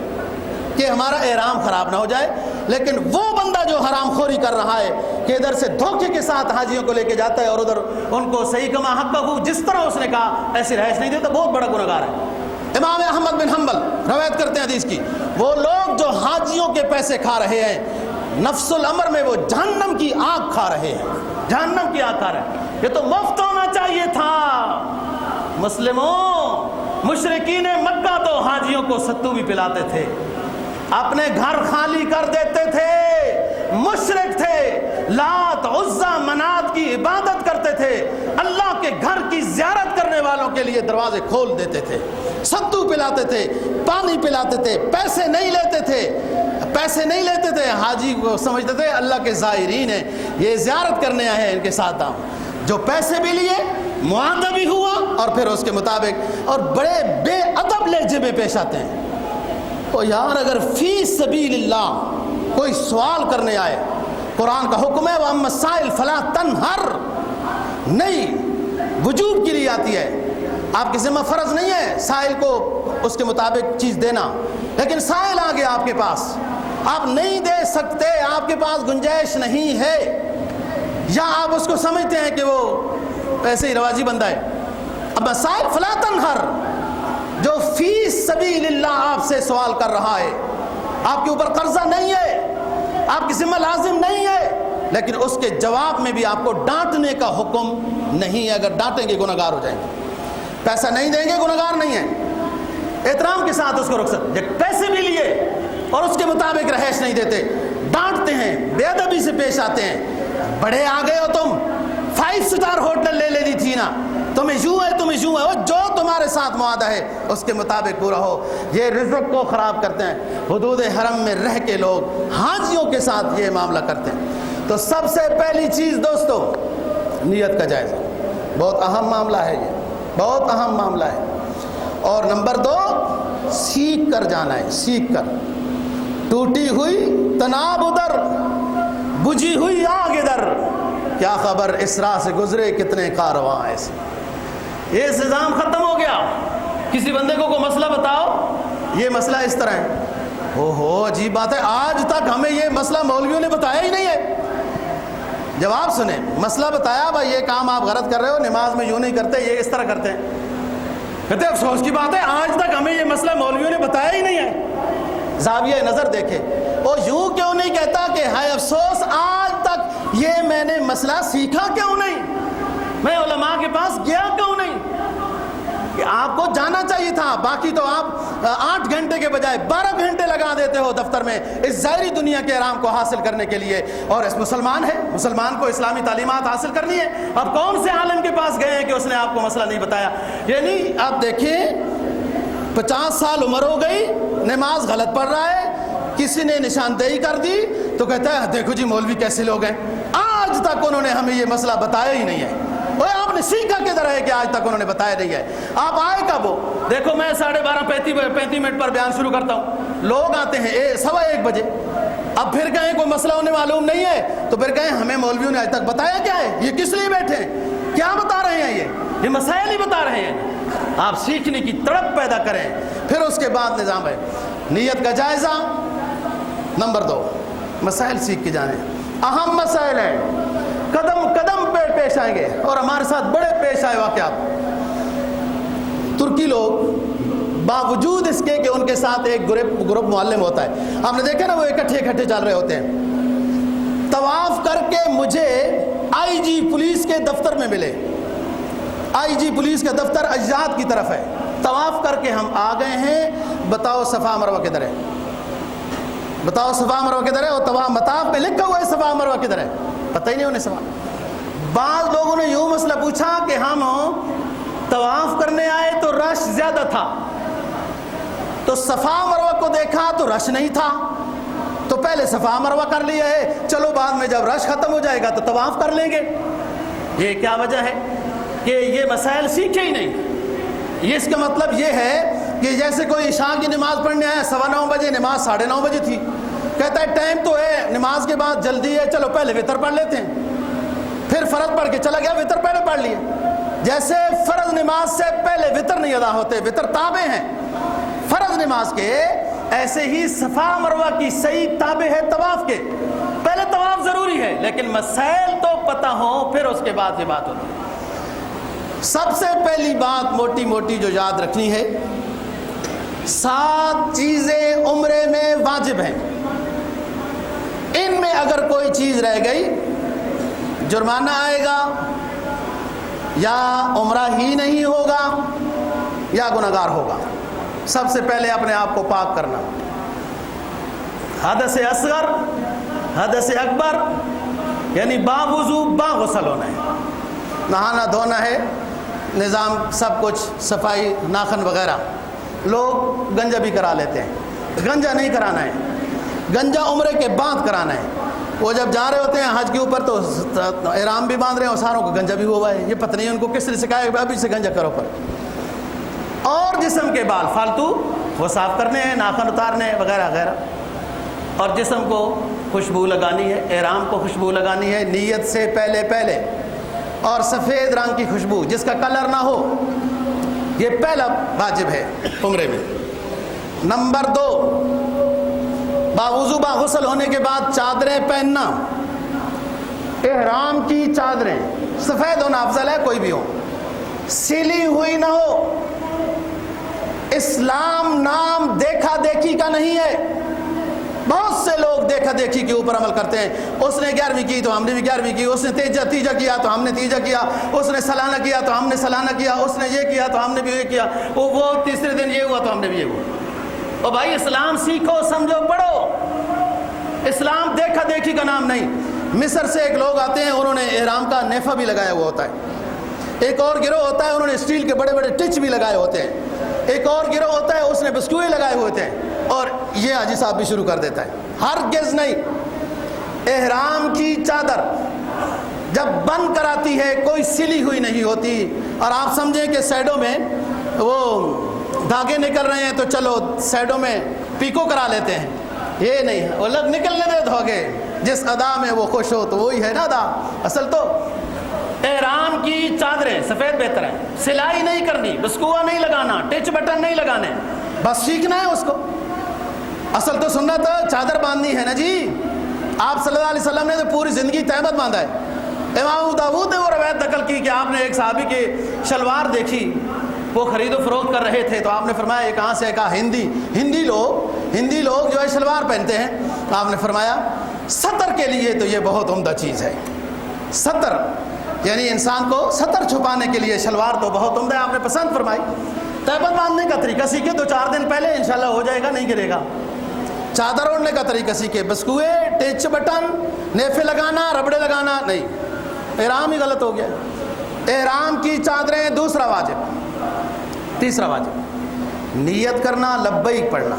کہ ہمارا احرام خراب نہ ہو جائے، لیکن وہ بندہ جو حرام خوری کر رہا ہے کہ ادھر سے دھوکے کے ساتھ حاجیوں کو لے کے جاتا ہے اور ادھر ان کو صحیح کما حق ہو، جس طرح اس نے کہا ایسی رہائش نہیں دیتا، بہت بڑا گنہگار ہے۔ امام احمد بن حنبل روایت کرتے ہیں حدیث کی، وہ لوگ جو حاجیوں کے پیسے کھا رہے ہیں نفس الامر میں وہ جہنم کی آگ کھا رہے ہیں، جہنم کی آگ کھا رہے ہیں۔ یہ تو مفت ہونا چاہیے تھا۔ مسلموں، مشرکین مکہ تو حاجیوں کو ستو بھی پلاتے تھے، اپنے گھر خالی کر دیتے تھے، مشرک تھے، لات عزا منات کی عبادت کرتے تھے، اللہ کے گھر کی زیارت کرنے والوں کے لیے دروازے کھول دیتے تھے، ستو پلاتے تھے، پانی پلاتے تھے، پیسے نہیں لیتے تھے، پیسے نہیں لیتے تھے۔ حاجی کو سمجھتے تھے اللہ کے زائرین ہیں، یہ زیارت کرنے آئے ہیں، ان کے ساتھ آؤ۔ جو پیسے بھی لیے، معاہدہ بھی ہوا، اور پھر اس کے مطابق، اور بڑے بے ادب لہجے میں پیش آتے ہیں۔ تو یار اگر فی سبیل اللہ کوئی سوال کرنے آئے، قرآن کا حکم ہے وَأَمَّا السَّائِلَ فَلَا تَنْهَرْ، نہیں وجوب کے لیے آتی ہے، آپ کے ذمہ فرض نہیں ہے سائل کو اس کے مطابق چیز دینا، لیکن سائل آ گیا آپ کے پاس، آپ نہیں دے سکتے، آپ کے پاس گنجائش نہیں ہے، یا آپ اس کو سمجھتے ہیں کہ وہ ایسے ہی رواجی بندہ ہے۔ اب مسائل فلا تنہر، جو فی سبیل اللہ آپ سے سوال کر رہا ہے، آپ کے اوپر قرضہ نہیں ہے، آپ کی ذمہ لازم نہیں ہے، لیکن اس کے جواب میں بھی آپ کو ڈانٹنے کا حکم نہیں ہے۔ اگر ڈانٹیں گے گنہگار ہو جائیں گے، پیسہ نہیں دیں گے گنہگار نہیں ہے، احترام کے ساتھ اس کو رخصت، جب پیسے بھی لیے اور اس کے مطابق رہائش نہیں دیتے، ڈانٹتے ہیں، بے ادبی سے پیش آتے ہیں، بڑے آ گئے ہو تم، 5 سٹار ہوٹل لے لینی تھی نا، تمہیں یوں ہے تمہیں یوں ہے، وہ جو تمہارے ساتھ معاہدہ ہے اس کے مطابق پورا ہو۔ یہ رزق کو خراب کرتے ہیں، حدود حرم میں رہ کے لوگ حاجیوں کے ساتھ یہ معاملہ کرتے ہیں۔ تو سب سے پہلی چیز دوستو نیت کا جائزہ، بہت اہم معاملہ ہے، یہ بہت اہم معاملہ ہے۔ اور نمبر 2 سیکھ کر جانا ہے، سیکھ کر، ٹوٹی ہوئی تناب ادھر، بجھی ہوئی آگ ادھر، کیا خبر اس راہ سے گزرے کتنے کارواں ایسے۔ یہ نظام ختم ہو گیا، کسی بندے کو کوئی مسئلہ بتاؤ، یہ مسئلہ اس طرح ہے، اوہو عجیب بات ہے، آج تک ہمیں یہ مسئلہ مولویوں نے بتایا ہی نہیں ہے۔ جواب سنیں، مسئلہ بتایا بھائی یہ کام آپ غلط کر رہے ہو، نماز میں یوں نہیں کرتے، یہ اس طرح کرتے ہیں، کہتے ہیں افسوس کی بات ہے آج تک ہمیں یہ مسئلہ مولویوں نے بتایا ہی نہیں ہے۔ زاویہ نظر دیکھے، وہ یوں کیوں نہیں کہتا کہ ہائے افسوس آج تک یہ میں نے مسئلہ سیکھا کیوں نہیں، میں علماء کے پاس گیا کیوں نہیں۔ کہ آپ کو جانا چاہیے تھا، باقی تو آپ 8 گھنٹے کے بجائے 12 گھنٹے لگا دیتے ہو دفتر میں اس ظاہری دنیا کے آرام کو حاصل کرنے کے لیے، اور اس مسلمان ہے، مسلمان کو اسلامی تعلیمات حاصل کرنی ہے۔ اب کون سے عالم کے پاس گئے ہیں کہ اس نے آپ کو مسئلہ نہیں بتایا؟ یعنی آپ دیکھیں 50 سال عمر ہو گئی، نماز غلط پڑھ رہا ہے، کسی نے نشاندہی کر دی تو کہتا ہے دیکھو جی مولوی کیسے لوگ ہیں، آج تک انہوں نے ہمیں یہ مسئلہ بتایا ہی نہیں ہے۔ وہ آپ نے سیکھا کدھر ہے کہ آج تک انہوں نے بتایا نہیں ہے؟ آپ آئے کب ہو؟ دیکھو میں 12:30 35 منٹ پر بیان شروع کرتا ہوں، لوگ آتے ہیں 1:15 بجے، اب پھر کہیں کوئی مسئلہ انہیں معلوم نہیں ہے تو پھر کہیں ہمیں مولویوں نے آج تک بتایا کیا ہے؟ یہ کس لیے بیٹھے ہیں؟ کیا بتا رہے ہیں؟ یہ مسائل ہی بتا رہے ہیں۔ آپ سیکھنے کی تڑپ پیدا کریں۔ پھر اس کے بعد نظام ہے نیت کا جائزہ۔ نمبر 2، مسائل سیکھ کے جانے، اہم مسائل ہیں، قدم قدم پہ پیش آئیں گے، اور ہمارے ساتھ بڑے پیش آئے واقعات۔ ترکی لوگ باوجود اس کے کہ ان کے ساتھ ایک گروپ معلم ہوتا ہے، آپ نے دیکھا نا وہ اکٹھے چل رہے ہوتے ہیں، طواف کر کے مجھے آئی جی پولیس کے دفتر میں ملے۔ آئی جی پولیس کا دفتر اجاد کی طرف ہے، طواف کر کے ہم آ گئے ہیں، بتاؤ صفا مروہ کدھر ہے؟ بتاؤ صفا مروہ کدھر ہے؟ اور طواف مطاف پہ لکھا ہوا ہے صفا مروہ کدھر ہے، پتہ ہی نہیں انہیں سوال۔ بعض لوگوں نے یوں مسئلہ پوچھا کہ ہم طواف کرنے آئے تو رش زیادہ تھا، تو صفا مروہ کو دیکھا تو رش نہیں تھا، تو پہلے صفا مروہ کر لیا ہے، چلو بعد میں جب رش ختم ہو جائے گا تو طواف کر لیں گے۔ یہ کیا وجہ ہے کہ یہ مسائل سیکھے ہی نہیں۔ اس کا مطلب یہ ہے کہ جیسے کوئی عشاء کی نماز پڑھنے آیا 9:15 بجے، نماز 9:30 بجے تھی، کہتا ہے ٹائم تو ہے، نماز کے بعد جلدی ہے، چلو پہلے وتر پڑھ لیتے ہیں، پھر فرض پڑھ کے چلا گیا، وتر پہلے پڑھ لیے۔ جیسے فرض نماز سے پہلے وتر نہیں ادا ہوتے، وتر تابع ہیں فرض نماز کے، ایسے ہی صفا مروہ کی صحیح تابع ہے طواف کے۔ پہلے طواف ضروری ہے لیکن مسائل تو پتہ ہوں، پھر اس کے بعد یہ بات ہوتی ہے۔ سب سے پہلی بات موٹی موٹی جو یاد رکھنی ہے، 7 چیزیں عمرے میں واجب ہیں، ان میں اگر کوئی چیز رہ گئی جرمانہ آئے گا، یا عمرہ ہی نہیں ہوگا، یا گنہگار ہوگا۔ سب سے پہلے اپنے آپ کو پاک کرنا، حدث اصغر، حدث اکبر، یعنی باوضو باغسل ہونا ہے، نہانا دھونا ہے، نظام سب کچھ صفائی، ناخن وغیرہ۔ لوگ گنجا بھی کرا لیتے ہیں، گنجا نہیں کرانا ہے، گنجا عمرے کے بعد کرانا ہے۔ وہ جب جا رہے ہوتے ہیں حج کے اوپر تو احرام بھی باندھ رہے ہیں اور ساروں کو گنجا بھی ہوا ہے، یہ پتہ نہیں ان کو کس نے سکھایا ابھی سے گنجا کرو پر۔ اور جسم کے بال فالتو وہ صاف کرنے ہیں، ناخن اتارنے ہیں وغیرہ وغیرہ، اور جسم کو خوشبو لگانی ہے، احرام کو خوشبو لگانی ہے نیت سے پہلے، اور سفید رنگ کی خوشبو جس کا کلر نہ ہو، یہ پہلا واجب ہے عمرے میں۔ نمبر 2، باوضو باغسل ہونے کے بعد چادریں پہننا، احرام کی چادریں سفید ہونا افضل ہے، کوئی بھی ہو، سلی ہوئی نہ ہو۔ اسلام نام دیکھا دیکھی کا نہیں ہے۔ بہت سے لوگ دیکھا دیکھی کے اوپر عمل کرتے ہیں، اس نے 11ویں کی تو ہم نے بھی 11ویں کی، اس نے تیجا کیا تو ہم نے تیجا کیا، اس نے سالانہ کیا تو ہم نے سالانہ کیا، اس نے یہ کیا تو ہم نے بھی یہ کیا، وہ تیسرے دن یہ ہوا تو ہم نے بھی یہ ہوا۔ اور بھائی اسلام سیکھو، سمجھو، پڑھو۔ اسلام دیکھا دیکھی کا نام نہیں۔ مصر سے ایک لوگ آتے ہیں، انہوں نے احرام کا نیفا بھی لگایا ہوا ہوتا ہے۔ ایک اور گروہ ہوتا ہے، انہوں نے اسٹیل کے بڑے بڑے ٹچ بھی لگائے ہوتے ہیں۔ ایک اور گروہ ہوتا ہے، اس نے بسکوئے لگائے ہوئے تھے، اور یہ حاجی صاحب بھی شروع کر دیتا ہے۔ ہرگز نہیں۔ احرام کی چادر جب بند کراتی ہے کوئی سلی ہوئی نہیں ہوتی، اور آپ سمجھیں کہ سائڈوں میں وہ دھاگے نکل رہے ہیں تو چلو سائڈوں میں پیکو کرا لیتے ہیں، یہ نہیں ہے، وہ لگ نکلنے دے دھاگے، جس ادا میں وہ خوش ہو تو وہی ہے نا ادا۔ اصل تو احرام کی چادریں سفید بہتر ہے، سلائی نہیں کرنی، بسکوا نہیں لگانا، ٹچ بٹن نہیں لگانے، بس سیکھنا ہے اس کو۔ اصل تو سنت چادر باندھنی ہے نا جی۔ آپ صلی اللہ علیہ وسلم نے تو پوری زندگی تہمت باندھا ہے۔ امام ابو داؤد نے وہ روایت نقل کی کہ آپ نے ایک صحابی کی شلوار دیکھی، وہ خرید و فروخت کر رہے تھے، تو آپ نے فرمایا یہ کہاں سے ہے؟ کہا ہندی لوگ جو ہے شلوار پہنتے ہیں۔ آپ نے فرمایا ستر کے لیے تو یہ بہت عمدہ چیز ہے۔ ستر یعنی انسان کو سطر چھپانے کے لیے شلوار تو بہت عمدہ آپ نے پسند فرمائی. تہبند باندھنے کا طریقہ سیکھے 2-4 دن پہلے انشاءاللہ ہو جائے گا, نہیں گرے گا. چادر اوڑھنے کا طریقہ سیکھے, بسکوئے, ٹچ بٹن, نیفے لگانا, ربڑے لگانا نہیں, احرام ہی غلط ہو گیا. احرام کی چادریں دوسرا واجب. تیسرا واجب نیت کرنا, لبیک پڑھنا,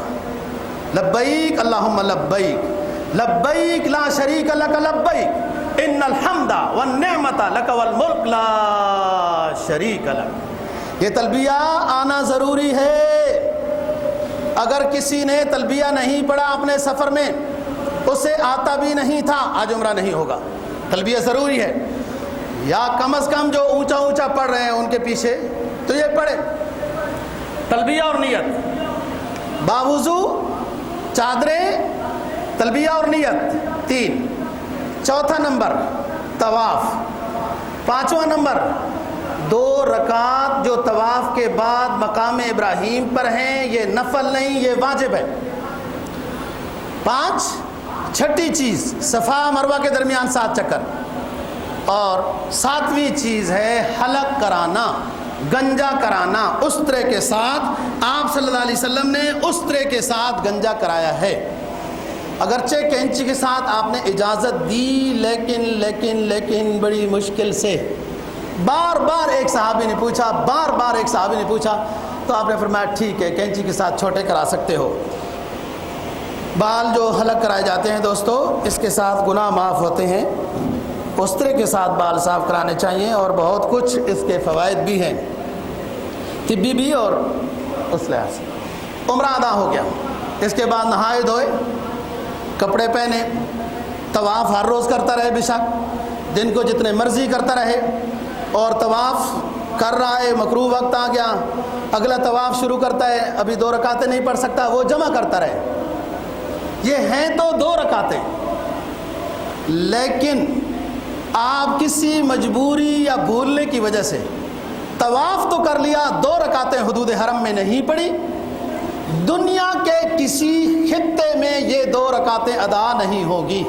لبیک اللہم لبیک لبیک لا شریک لک لبیک ان الحمد والنعمت لک والملک لا شریک لک. یہ تلبیہ آنا ضروری ہے. اگر کسی نے تلبیہ نہیں پڑھا اپنے سفر میں, اسے آتا بھی نہیں تھا, آج عمرہ نہیں ہوگا. تلبیہ ضروری ہے, یا کم از کم جو اونچا اونچا پڑھ رہے ہیں ان کے پیچھے تو یہ پڑھے. تلبیہ اور نیت, باوضو, چادریں, تلبیہ اور نیت 3. چوتھا نمبر طواف. 5واں نمبر 2 رکعات جو طواف کے بعد مقام ابراہیم پر ہیں, یہ نفل نہیں, یہ واجب ہے. 5. چھٹی چیز صفا مروہ کے درمیان 7 چکر. اور 7ویں چیز ہے حلق کرانا, گنجا کرانا استرے کے ساتھ. آپ صلی اللہ علیہ وسلم نے استرے کے ساتھ گنجا کرایا ہے. اگرچہ کینچی کے ساتھ آپ نے اجازت دی, لیکن بڑی مشکل سے بار بار ایک صحابی نے پوچھا, تو آپ نے فرمایا ٹھیک ہے, کینچی کے ساتھ چھوٹے کرا سکتے ہو. بال جو حلق کرائے جاتے ہیں دوستو, اس کے ساتھ گناہ معاف ہوتے ہیں. استرے کے ساتھ بال صاف کرانے چاہیے, اور بہت کچھ اس کے فوائد بھی ہیں, طبی بھی اور اس لحاظ سے. عمرہ ادا ہو گیا. اس کے بعد نہائے دھوئے, کپڑے پہنے, طواف ہر روز کرتا رہے, بے شک دن کو جتنے مرضی کرتا رہے. اور طواف کر رہا ہے, مکروہ وقت آ گیا, اگلا طواف شروع کرتا ہے, ابھی 2 رکعتیں نہیں پڑھ سکتا, وہ جمع کرتا رہے. یہ ہیں تو 2 رکعتیں, لیکن آپ کسی مجبوری یا بھولنے کی وجہ سے طواف تو کر لیا, 2 رکعتیں حدود حرم میں نہیں پڑھی. دنیا کے کسی خطے میں یہ 2 رکعتیں ادا نہیں ہوگی.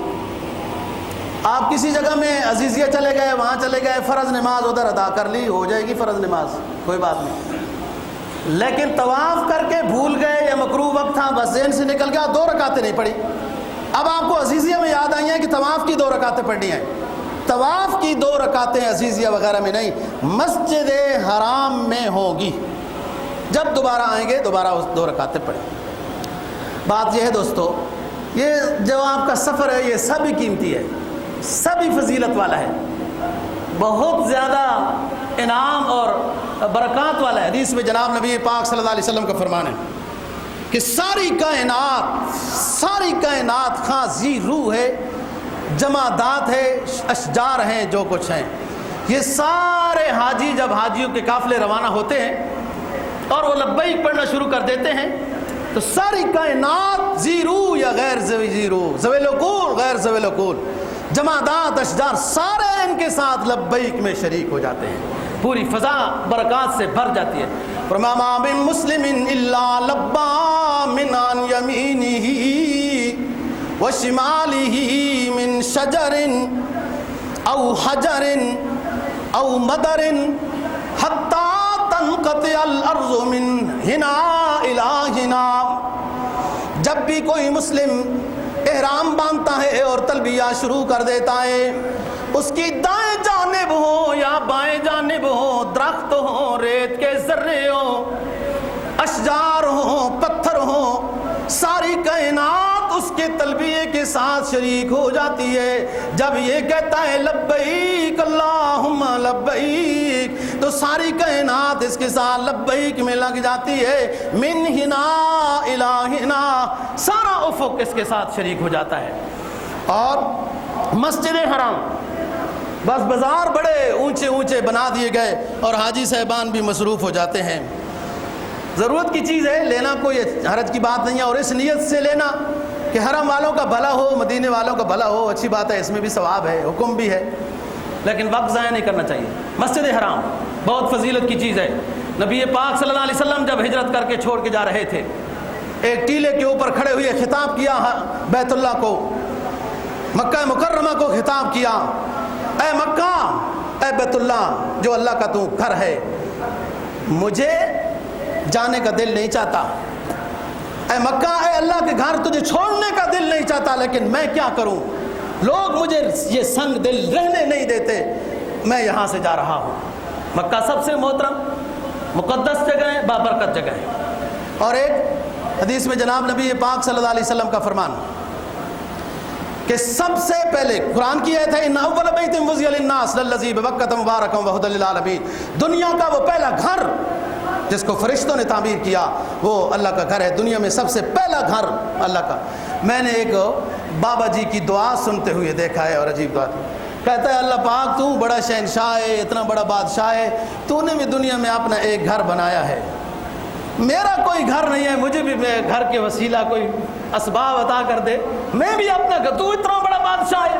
آپ کسی جگہ میں عزیزیہ چلے گئے, وہاں چلے گئے, فرض نماز ادھر ادا کر لی, ہو جائے گی فرض نماز, کوئی بات نہیں. لیکن طواف کر کے بھول گئے یا مکروہ وقت تھا, بس ذہن سے نکل گیا, 2 رکعتیں نہیں پڑھی. اب آپ کو عزیزیہ میں یاد آئی ہیں کہ طواف کی 2 رکعتیں پڑھنی ہیں. طواف کی 2 رکعتیں عزیزیہ وغیرہ میں نہیں, مسجد حرام میں ہوگی. جب دوبارہ آئیں گے دوبارہ اس 2 رکعتیں پڑھیں. بات یہ ہے دوستو, یہ جو آپ کا سفر ہے یہ سب ہی قیمتی ہے, سب ہی فضیلت والا ہے, بہت زیادہ انعام اور برکات والا ہے. حدیث میں جناب نبی پاک صلی اللہ علیہ وسلم کا فرمان ہے کہ ساری کائنات خواہ ذی روح ہے, جمادات ہے, اشجار ہیں, جو کچھ ہیں, یہ سارے حاجی جب حاجیوں کے قافلے روانہ ہوتے ہیں اور وہ لبیک پڑھنا شروع کر دیتے ہیں, تو ساری کائنات ذی روح یا غیر ذی روح, ذوی العقول غیر ذوی العقول, جمادات, اشجار, سارے ان کے ساتھ لبیک میں شریک ہو جاتے ہیں. پوری فضا برکات سے بھر جاتی ہے. فرمایا من مسلم الا لبا من عن یمینہ وشمالہ من شجر او حجر او مدر حتی تنقطع الارض من ہنا الی ہنا. جب بھی کوئی مسلم احرام باندھتا ہے اور تلبیہ شروع کر دیتا ہے, اس کی دائیں جانب ہو یا بائیں جانب ہو, درخت ہو, ریت کے ذرے ہو, اشجار ہو, پتھر ہو, ساری کائنات اس کے تلبیہ کے ساتھ شریک ہو جاتی ہے. جب یہ کہتا ہے لبیک اللہم لبیک, تو ساری کائنات اس کے ساتھ لبیک میں لگ جاتی ہے. من ہنا الی ہنا, سارا افق اس کے ساتھ شریک ہو جاتا ہے. اور مسجد حرام, بس بازار بڑے اونچے اونچے بنا دیے گئے اور حاجی صاحبان بھی مصروف ہو جاتے ہیں. ضرورت کی چیز ہے, لینا کوئی حرج کی بات نہیں ہے, اور اس نیت سے لینا کہ حرم والوں کا بھلا ہو, مدینے والوں کا بھلا ہو, اچھی بات ہے, اس میں بھی ثواب ہے, حکم بھی ہے, لیکن وقت ضائع نہیں کرنا چاہیے. مسجد حرام بہت فضیلت کی چیز ہے. نبی پاک صلی اللہ علیہ وسلم جب ہجرت کر کے چھوڑ کے جا رہے تھے, ایک ٹیلے کے اوپر کھڑے ہوئے خطاب کیا بیت اللہ کو, مکہ مکرمہ کو خطاب کیا, اے مکہ اے بیت اللہ جو اللہ کا تو گھر ہے، مجھے جانے کا دل نہیں چاہتا، اے مکہ اے اللہ کے گھر تجھے چھوڑنے کا دل نہیں چاہتا، لیکن میں کیا کروں، لوگ مجھے یہ سنگ دل رہنے نہیں دیتے، میں یہاں سے جا رہا ہوں۔ مکہ سب سے محترم مقدس جگہ ہے، بابرکت جگہ ہے۔ اور ایک حدیث میں جناب نبی پاک صلی اللہ علیہ وسلم کا فرمان کہ سب سے پہلے قرآن کی آیت ہے ان اول بیت وضع للناس للذی ببکۃ مبارکا وہدی للعالمین، دنیا کا وہ پہلا گھر جس کو فرشتوں نے تعمیر کیا وہ اللہ کا گھر ہے، دنیا میں سب سے پہلا گھر اللہ کا۔ میں نے ایک بابا جی کی دعا سنتے ہوئے دیکھا ہے، اور عجیب بات کہتا ہے اللہ پاک تو بڑا شہنشاہ ہے، اتنا بڑا بادشاہ ہے، تو نے بھی دنیا میں اپنا ایک گھر بنایا ہے، میرا کوئی گھر نہیں ہے، مجھے بھی گھر کے وسیلہ کوئی اسباب عطا کر دے، میں بھی اپنا گھر، تو اتنا بڑا بادشاہ ہے،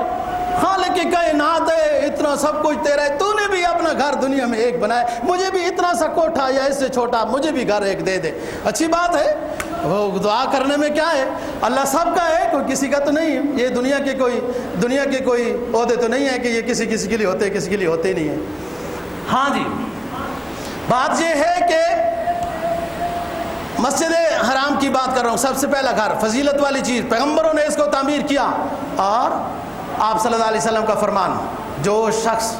خالق کائنات ہے، اتنا سب کچھ تیرا ہے، تو نے بھی اپنا گھر دنیا میں ایک بنایا، مجھے بھی اتنا سا کوٹھا یا اس سے چھوٹا مجھے بھی گھر ایک دے دے۔ اچھی بات ہے، وہ دعا کرنے میں کیا ہے، اللہ سب کا ہے، کوئی کسی کا تو نہیں ہے، یہ دنیا کے کوئی عہدے تو نہیں ہے کہ یہ کسی کے لیے ہوتے کسی کے لیے ہوتے ہی نہیں ہے۔ ہاں جی، بات یہ ہے کہ مسجد حرام کی بات کر رہا ہوں، سب سے پہلا گھر، فضیلت والی چیز، پیغمبروں نے اس کو تعمیر کیا، اور آپ صلی اللہ علیہ وسلم کا فرمان، جو شخص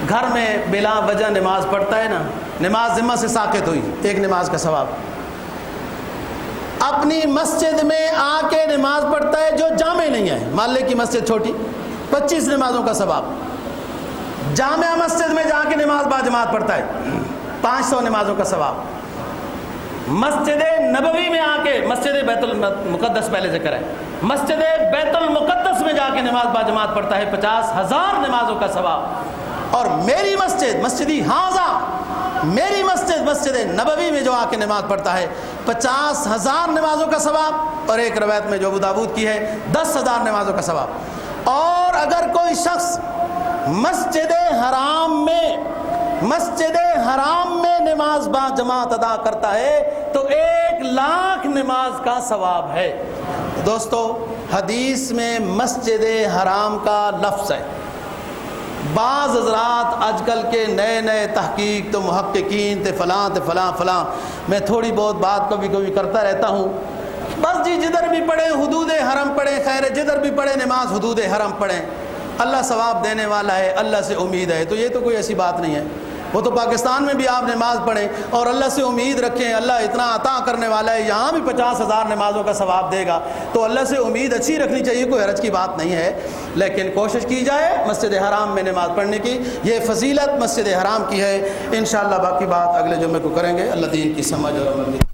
گھر میں بلا وجہ نماز پڑھتا ہے نا، نماز ذمہ سے ساقط ہوئی، ایک نماز کا ثواب، اپنی مسجد میں آ کے نماز پڑھتا ہے جو جامع نہیں ہے، محلے کی مسجد چھوٹی، 25 نمازوں کا ثواب، جامع مسجد میں جا کے نماز با جماعت پڑھتا ہے 500 نمازوں کا ثواب، مسجد نبوی میں آ کے، مسجد بیت المقدس پہلے ذکر ہے، مسجد بیت المقدس میں جا کے نماز با جماعت پڑھتا ہے 50,000 نمازوں کا ثواب، اور میری مسجد مسجدی حاضہ، میری مسجد مسجد نبوی میں جو آ کے نماز پڑھتا ہے 50,000 نمازوں کا ثواب، اور ایک روایت میں جو ابو داؤد کی ہے 10,000 نمازوں کا ثواب۔ اور اگر کوئی شخص مسجد حرام میں نماز با جماعت ادا کرتا ہے تو 1,00,000 نماز کا ثواب ہے۔ دوستو حدیث میں مسجد حرام کا لفظ ہے، بعض حضرات آج کل کے نئے تحقیق تو محققین تے فلاں، میں تھوڑی بہت بات کبھی کرتا رہتا ہوں، بس جی جدھر بھی پڑھیں حدود حرم پڑھیں، خیر جدھر بھی پڑھیں نماز حدود حرم پڑھیں، اللہ ثواب دینے والا ہے، اللہ سے امید ہے، تو یہ تو کوئی ایسی بات نہیں ہے، وہ تو پاکستان میں بھی آپ نماز پڑھیں اور اللہ سے امید رکھیں، اللہ اتنا عطا کرنے والا ہے، یہاں بھی 50,000 نمازوں کا ثواب دے گا، تو اللہ سے امید اچھی رکھنی چاہیے، کوئی حرج کی بات نہیں ہے، لیکن کوشش کی جائے مسجد حرام میں نماز پڑھنے کی، یہ فضیلت مسجد حرام کی ہے۔ انشاءاللہ باقی بات اگلے جمعے کو کریں گے۔ اللہ دین کی سمجھ اور عمل کی